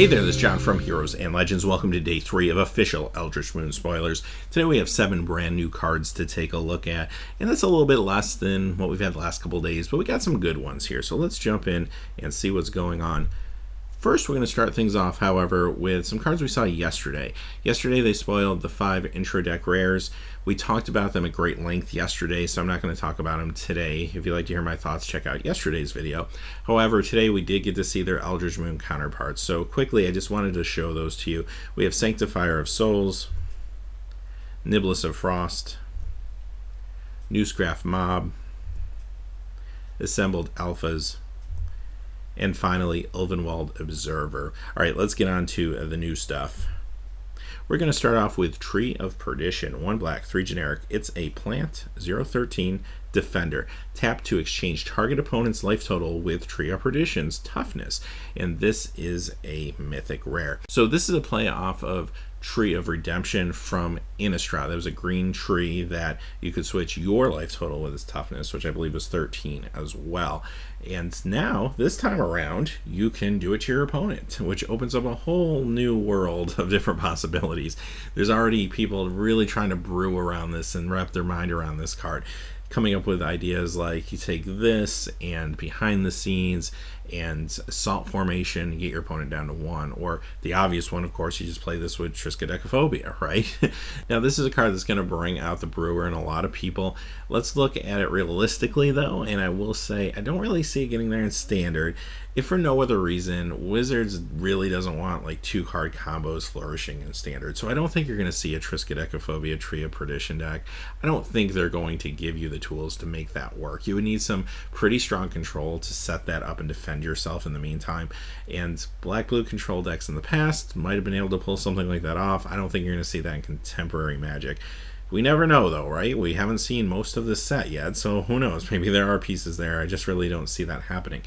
Hey there, this is John from Heroes and Legends. Welcome to day 3 of official Eldritch Moon spoilers. Today we have 7 brand new cards to take a look at, and that's a little bit less than what we've had the last couple days, but we got some good ones here, so let's jump in and see what's going on. First, we're going to start things off, however, with some cards we saw yesterday. Yesterday, they spoiled the 5 intro deck rares. We talked about them at great length yesterday, so I'm not going to talk about them today. If you'd like to hear my thoughts, check out yesterday's video. However, today we did get to see their Eldritch Moon counterparts. So quickly, I just wanted to show those to you. We have Sanctifier of Souls, Niblis of Frost, Graft Mob, Assembled Alphas, and finally, Ulvenwald Observer. Alright, let's get on to the new stuff. We're going to start off with Tree of Perdition. 1 black, 3 generic. It's a plant, 0/13, defender. Tap to exchange target opponent's life total with Tree of Perdition's toughness. And this is a mythic rare. So this is a play off of Tree of Redemption from Innistrad. That was a green tree that you could switch your life total with its toughness, which I believe was 13 as well. And now, this time around, you can do it to your opponent, which opens up a whole new world of different possibilities. There's already people really trying to brew around this and wrap their mind around this card, coming up with ideas like you take this and behind the scenes and assault formation, get your opponent down to 1, or the obvious one, of course, you just play this with Triskaidekaphobia, right? Now this is a card that's going to bring out the brewer in a lot of people. Let's look at it realistically though, and I will say I don't really see it getting there in standard. If for no other reason, Wizards really doesn't want like 2 card combos flourishing in standard. So I don't think you're going to see a Triskaidekaphobia Tree of Perdition deck. I don't think they're going to give you the tools to make that work. You would need some pretty strong control to set that up and defend yourself in the meantime. And black-blue control decks in the past might have been able to pull something like that off. I don't think you're going to see that in contemporary Magic. We never know though, right? We haven't seen most of this set yet, so who knows? Maybe there are pieces there. I just really don't see that happening.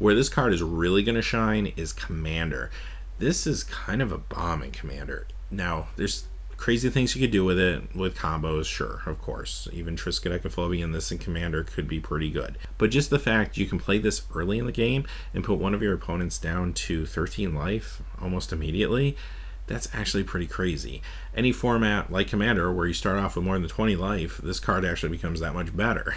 Where this card is really going to shine is Commander. This is kind of a bomb in Commander. Now, there's crazy things you could do with it, with combos, sure, of course. Even Triskaidekaphobia in this in Commander could be pretty good. But just the fact you can play this early in the game and put one of your opponents down to 13 life almost immediately, that's actually pretty crazy. Any format like Commander where you start off with more than 20 life, this card actually becomes that much better.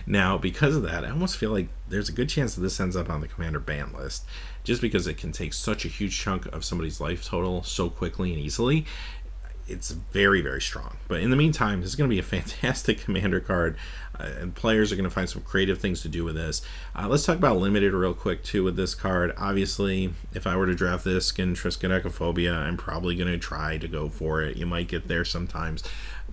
Now, because of that, I almost feel like there's a good chance that this ends up on the Commander ban list, just because it can take such a huge chunk of somebody's life total so quickly and easily. It's very, very strong. But in the meantime, this is going to be a fantastic Commander card, and players are going to find some creative things to do with this. Let's talk about limited real quick too with this card. Obviously, if I were to draft this in Triskaidekaphobia, I'm probably going to try to go for it. You might get there sometimes.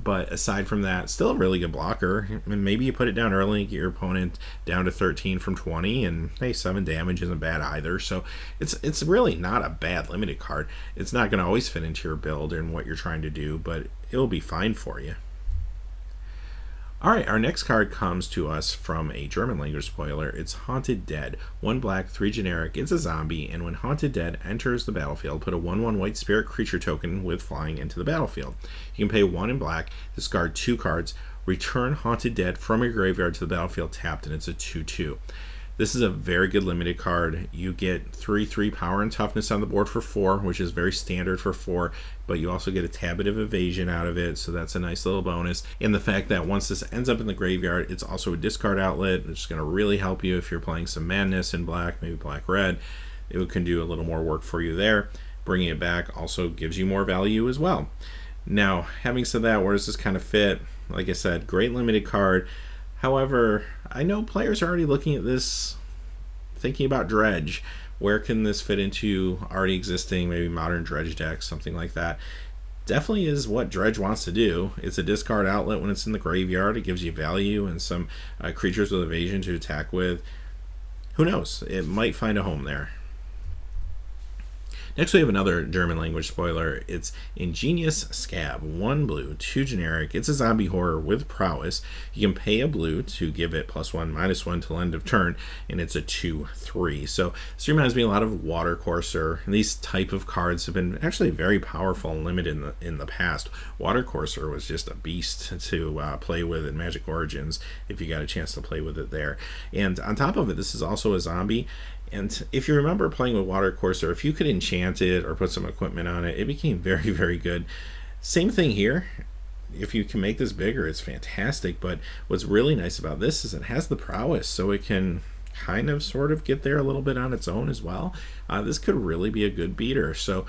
But aside from that, still a really good blocker. I mean, maybe you put it down early, get your opponent down to 13 from 20, and hey, 7 damage isn't bad either. So it's really not a bad limited card. It's not going to always fit into your build and what you're trying to do, but it'll be fine for you. Alright, our next card comes to us from a German language spoiler. It's Haunted Dead. 1 black, 3 generic. It's a zombie, and when Haunted Dead enters the battlefield, put a 1/1 white spirit creature token with flying into the battlefield. You can pay 1 in black, discard 2 cards, return Haunted Dead from your graveyard to the battlefield tapped, and it's a 2/2. This is a very good limited card. You get 3/3 power and toughness on the board for 4, which is very standard for 4, but you also get a tablet of evasion out of it, so that's a nice little bonus. And the fact that once this ends up in the graveyard, it's also a discard outlet, which is going to really help you if you're playing some madness in black, maybe black-red. It can do a little more work for you there. Bringing it back also gives you more value as well. Now, having said that, where does this kind of fit? Like I said, great limited card. However, I know players are already looking at this, thinking about Dredge. Where can this fit into already existing, maybe modern Dredge decks, something like that? Definitely is what Dredge wants to do. It's a discard outlet when it's in the graveyard. It gives you value and some creatures with evasion to attack with. Who knows? It might find a home there. Next we have another German language spoiler. It's Ingenious Scav. 1 blue, 2 generic. It's a zombie horror with prowess. You can pay a blue to give it +1/-1 till end of turn, and it's a 2/3. So this reminds me a lot of Water Courser. And these type of cards have been actually very powerful and limited in the past. Water Courser was just a beast to play with in Magic Origins if you got a chance to play with it there. And on top of it, this is also a zombie. And if you remember playing with Water Courser, if you could enchant it or put some equipment on it, it became very, very good. Same thing here. If you can make this bigger, it's fantastic. But what's really nice about this is it has the prowess, so it can kind of sort of get there a little bit on its own as well. This could really be a good beater. So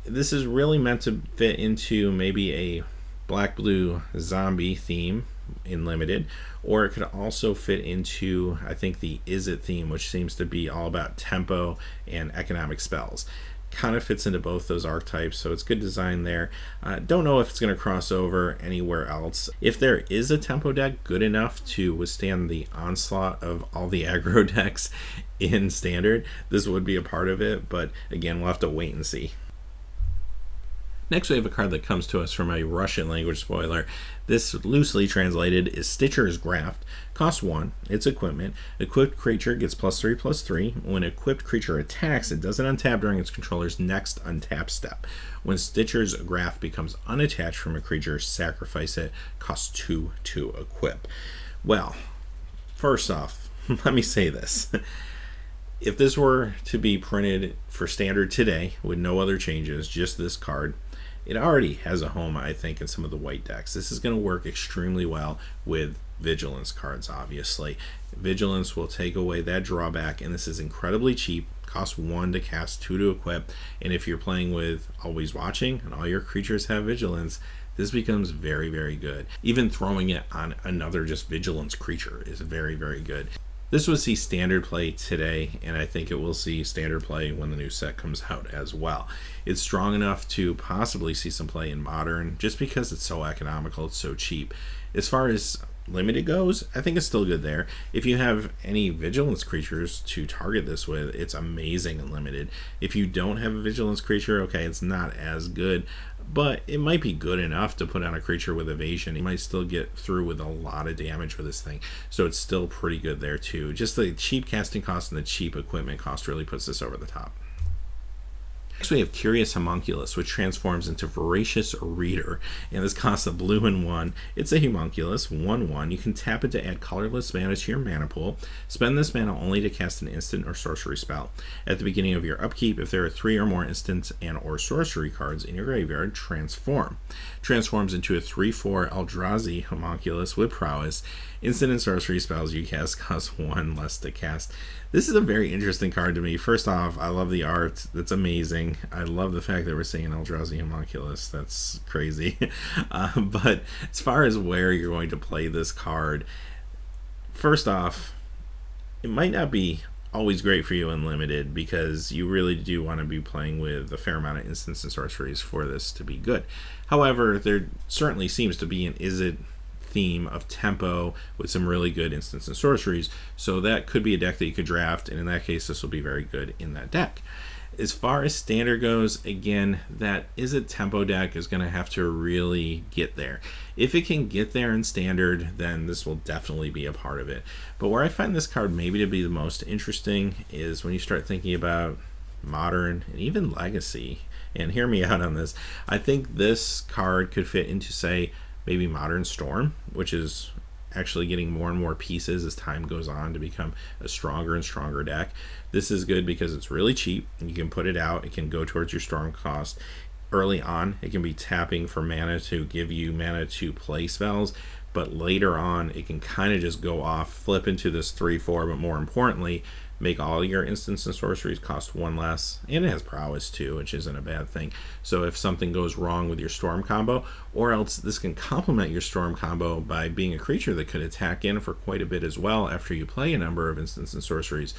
this is really meant to fit into maybe a black-blue zombie theme in limited, or it could also fit into, I think, the Is It theme, which seems to be all about tempo and economic spells. Kind of fits into both those archetypes, so it's good design there. Don't know if it's going to cross over anywhere else. If there is a tempo deck good enough to withstand the onslaught of all the aggro decks in standard, this would be a part of it, but again, we'll have to wait and see. Next, we have a card that comes to us from a Russian language spoiler. This, loosely translated, is Stitcher's Graft. Costs 1. It's equipment. Equipped creature gets +3/+3. When equipped creature attacks, it doesn't untap during its controller's next untap step. When Stitcher's Graft becomes unattached from a creature, sacrifice it. Costs 2 to equip. Well, first off, let me say this. If this were to be printed for standard today with no other changes, just this card, it already has a home, I think, in some of the white decks. This is going to work extremely well with Vigilance cards, obviously. Vigilance will take away that drawback, and this is incredibly cheap. Costs 1 to cast, 2 to equip, and if you're playing with Always Watching and all your creatures have Vigilance, this becomes very, very good. Even throwing it on another just Vigilance creature is very, very good. This will see standard play today, and I think it will see standard play when the new set comes out as well. It's strong enough to possibly see some play in modern, just because it's so economical, it's so cheap. As far as limited goes, I think it's still good there. If you have any Vigilance creatures to target this with, it's amazing in limited. If you don't have a Vigilance creature, okay, it's not as good, but it might be good enough to put on a creature with evasion. You might still get through with a lot of damage with this thing, so it's still pretty good there too. Just the cheap casting cost and the cheap equipment cost really puts this over the top. Next, we have Curious Homunculus, which transforms into Voracious Reader, and this costs a blue and 1. It's a Homunculus, 1/1. You can tap it to add colorless mana to your mana pool. Spend this mana only to cast an instant or sorcery spell. At the beginning of your upkeep, if there are 3 or more instant and or sorcery cards in your graveyard, transform. Transforms into a 3/4 Eldrazi Homunculus with prowess. Instant and sorcery spells you cast cost 1 less to cast. This is a very interesting card to me. First off, I love the art. That's amazing. I love the fact that we're seeing Eldrazi Homunculus. That's crazy. But as far as where you're going to play this card, first off, it might not be always great for you in limited, because you really do want to be playing with a fair amount of instants and sorceries for this to be good. However, there certainly seems to be an Is It theme of tempo with some really good instants and sorceries, so that could be a deck that you could draft, and in that case this will be very good in that deck. As far as standard goes, again, that Is It tempo deck is going to have to really get there. If it can get there in standard, then this will definitely be a part of it. But where I find this card maybe to be the most interesting is when you start thinking about modern and even legacy. And hear me out on this. I think this card could fit into, say, maybe Modern Storm, which is actually getting more and more pieces as time goes on to become a stronger and stronger deck. This is good because it's really cheap and you can put it out. It can go towards your storm cost. Early on, it can be tapping for mana to give you mana to play spells, but later on it can kind of just go off, flip into this 3/4, but more importantly, make all your instants and sorceries cost 1 less, and it has prowess too, which isn't a bad thing. So if something goes wrong with your storm combo, or else this can complement your storm combo by being a creature that could attack in for quite a bit as well after you play a number of instants and sorceries.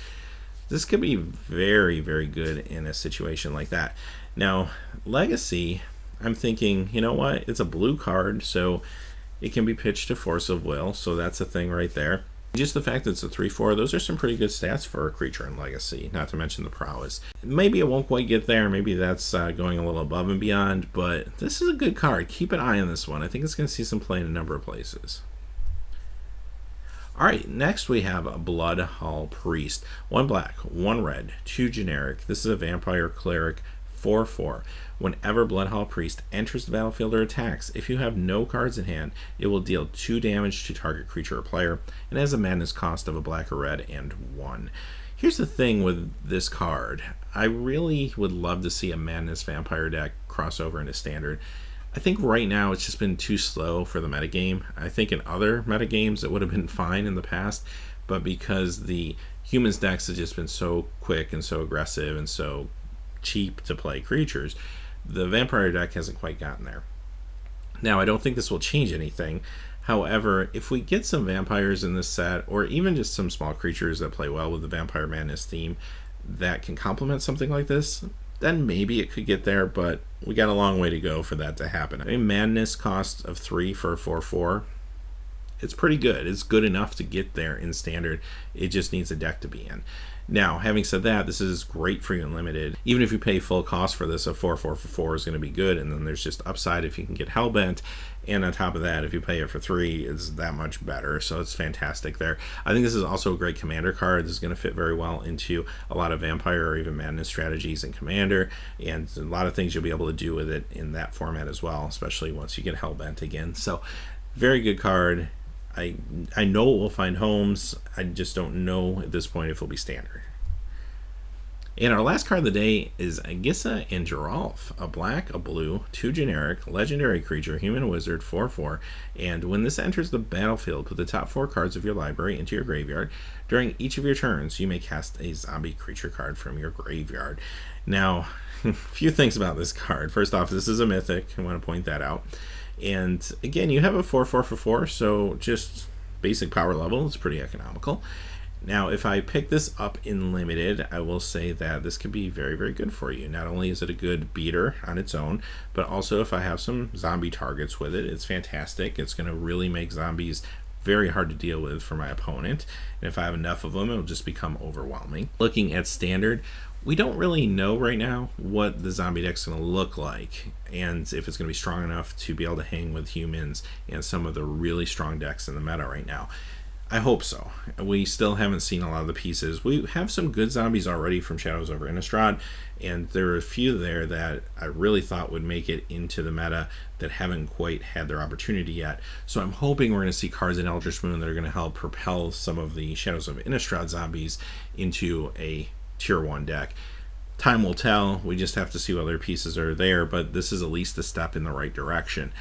This could be very, very good in a situation like that. Now, Legacy, I'm thinking, you know what, it's a blue card, so it can be pitched to Force of Will, so that's a thing right there. Just the fact that it's a 3/4, those are some pretty good stats for a creature in Legacy, not to mention the prowess. Maybe it won't quite get there, maybe that's going a little above and beyond, but this is a good card. Keep an eye on this one. I think it's going to see some play in a number of places. Alright, next we have a Bloodhall Priest. 1 black, 1 red, 2 generic. This is a vampire cleric, 4/4. Whenever Bloodhall Priest enters the battlefield or attacks, if you have no cards in hand, it will deal 2 damage to target creature or player, and has a madness cost of a black or red and 1. Here's the thing with this card. I really would love to see a Madness Vampire deck crossover into Standard. I think right now it's just been too slow for the metagame. I think in other metagames it would have been fine in the past, but because the Humans decks have just been so quick and so aggressive and so cheap to play creatures, the Vampire deck hasn't quite gotten there. Now, I don't think this will change anything. However, if we get some vampires in this set, or even just some small creatures that play well with the Vampire Madness theme that can complement something like this, then maybe it could get there, but we got a long way to go for that to happen. I mean, Madness cost of 3 for a 4/4. It's pretty good. It's good enough to get there in Standard. It just needs a deck to be in. Now, having said that, this is great for you in Limited. Even if you pay full cost for this, a 4/4 for 4 is going to be good, and then there's just upside if you can get Hellbent, and on top of that, if you pay it for 3, it's that much better, so it's fantastic there. I think this is also a great Commander card. This is going to fit very well into a lot of Vampire or even Madness strategies in Commander, and a lot of things you'll be able to do with it in that format as well, especially once you get Hellbent again. So, very good card. I know it will find homes. I just don't know at this point if it'll be Standard. And our last card of the day is Gisa and Geralf, a black, a blue, 2 generic, legendary creature, human wizard, 4/4. And when this enters the battlefield, put the top 4 cards of your library into your graveyard. During each of your turns, you may cast a zombie creature card from your graveyard. Now, a few things about this card. First off, this is a mythic. I want to point that out. And again, you have a 4/4 for 4, so just basic power level. It's pretty economical. Now, if I pick this up in Limited, I will say that this could be very, very good for you. Not only is it a good beater on its own, but also if I have some zombie targets with it, it's fantastic. It's going to really make zombies very hard to deal with for my opponent. And if I have enough of them, it'll just become overwhelming. Looking at Standard, we don't really know right now what the zombie deck's going to look like, and if it's going to be strong enough to be able to hang with humans and some of the really strong decks in the meta right now. I hope so. We still haven't seen a lot of the pieces. We have some good zombies already from Shadows over Innistrad, and there are a few there that I really thought would make it into the meta that haven't quite had their opportunity yet. So I'm hoping we're going to see cards in Eldritch Moon that are going to help propel some of the Shadows of Innistrad zombies into a Tier 1 deck. Time will tell. We just have to see what other pieces are there, but this is at least a step in the right direction.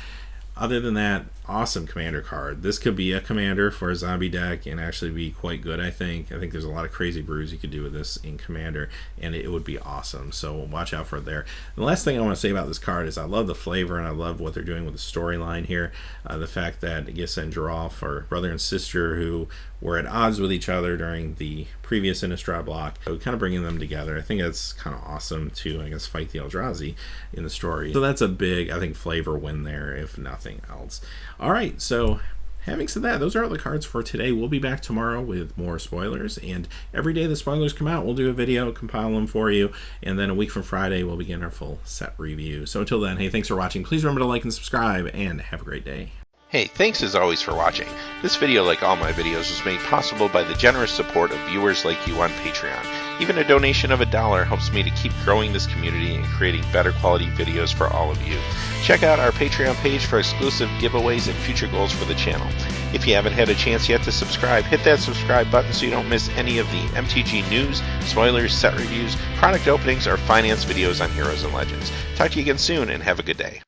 Other than that, awesome Commander card. This could be a Commander for a zombie deck and actually be quite good, I think. I think there's a lot of crazy brews you could do with this in Commander, and it would be awesome. So watch out for it there. The last thing I want to say about this card is I love the flavor, and I love what they're doing with the storyline here. The fact that Gisa and Geralf are brother and sister who were at odds with each other during the previous Innistrad block. So kind of bringing them together. I think that's kind of awesome to, I guess, fight the Eldrazi in the story. So that's a big, I think, flavor win there, if nothing else. All right, so having said that, those are all the cards for today. We'll be back tomorrow with more spoilers, and every day the spoilers come out, we'll do a video, compile them for you, and then a week from Friday, we'll begin our full set review. So until then, hey, thanks for watching. Please remember to like and subscribe, and have a great day. Hey, thanks as always for watching. This video, like all my videos, was made possible by the generous support of viewers like you on Patreon. Even a donation of $1 helps me to keep growing this community and creating better quality videos for all of you. Check out our Patreon page for exclusive giveaways and future goals for the channel. If you haven't had a chance yet to subscribe, hit that subscribe button so you don't miss any of the MTG news, spoilers, set reviews, product openings, or finance videos on Heroes and Legends. Talk to you again soon, and have a good day.